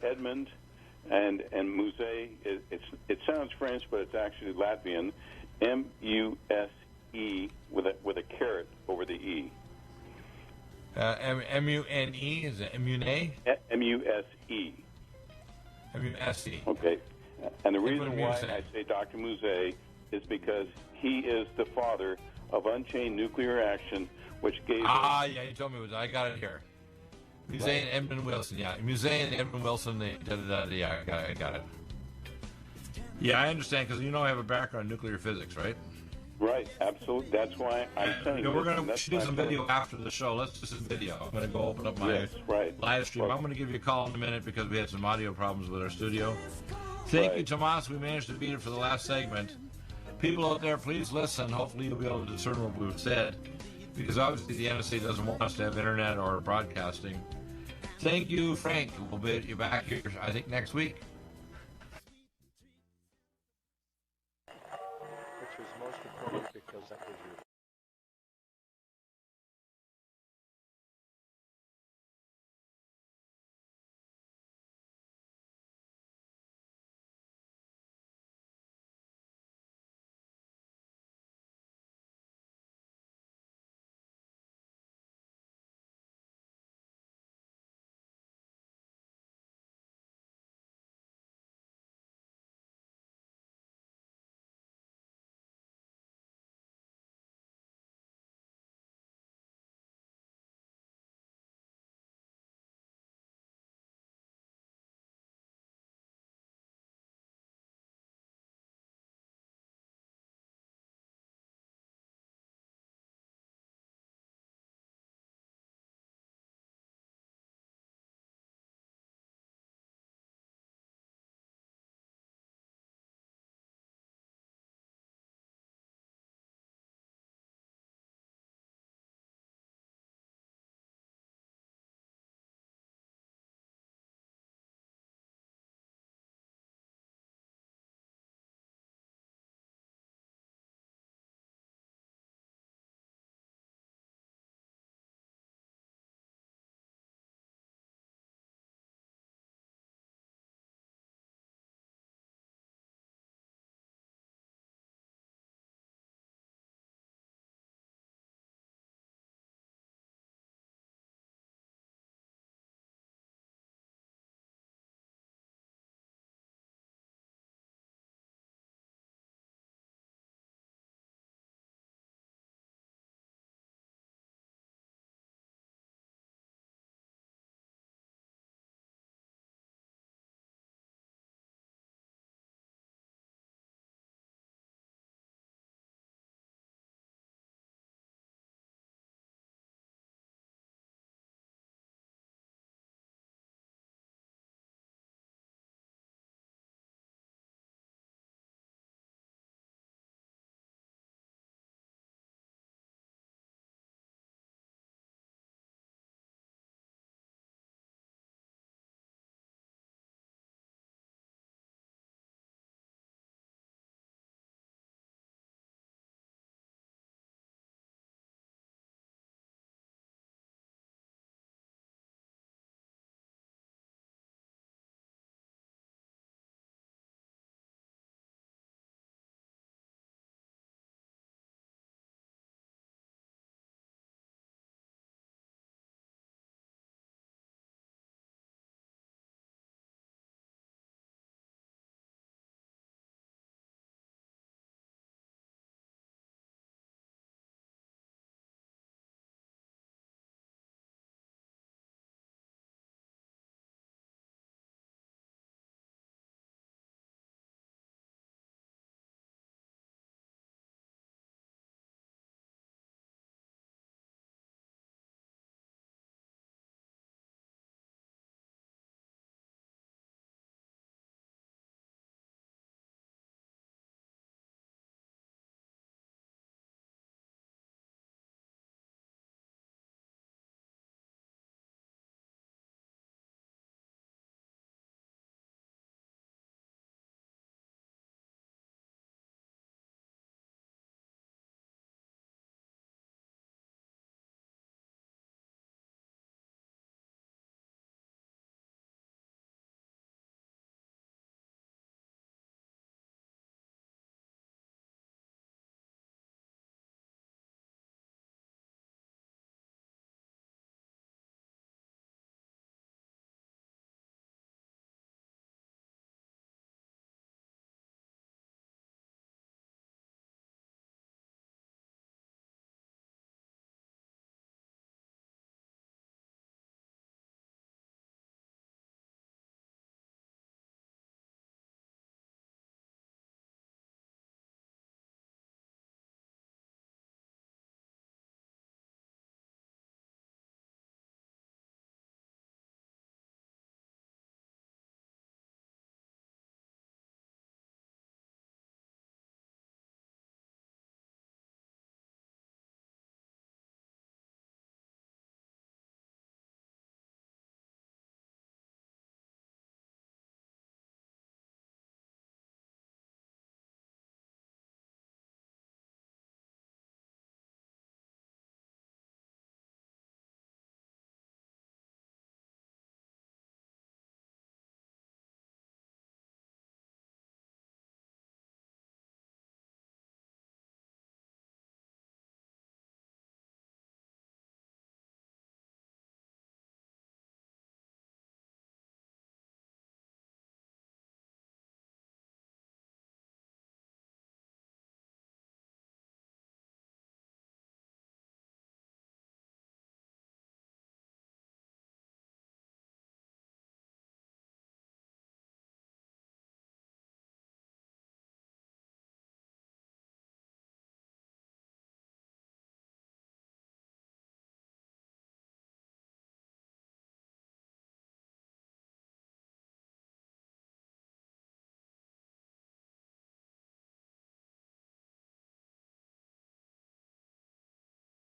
Edmund and Musée. It sounds French, but it's actually Latvian. M-U-S-E with a caret over the E. M-U-N-E? Is it M-U-N-A? M-U-S-E. M-U-S-E. Okay. And the reason why I say Dr. Musée is because he is the father of unchained nuclear action, which gave yeah, you told me. I got it here. Musée and Edmund Wilson, yeah. Musée and Edmund Wilson, yeah, I got it. Yeah, I understand, because I have a background in nuclear physics, right? Right, absolutely. That's why I'm saying we're going to do some video after the show. Let's do some video. I'm going to go open up my live stream. I'm going to give you a call in a minute because we had some audio problems with our studio. Thank you, Tomas. We managed to beat it for the last segment. People out there, please listen. Hopefully you'll be able to discern what we've said, because obviously the NSA doesn't want us to have internet or broadcasting. Thank you, Frank. We'll be back here, I think, next week. Which is most important because that gives you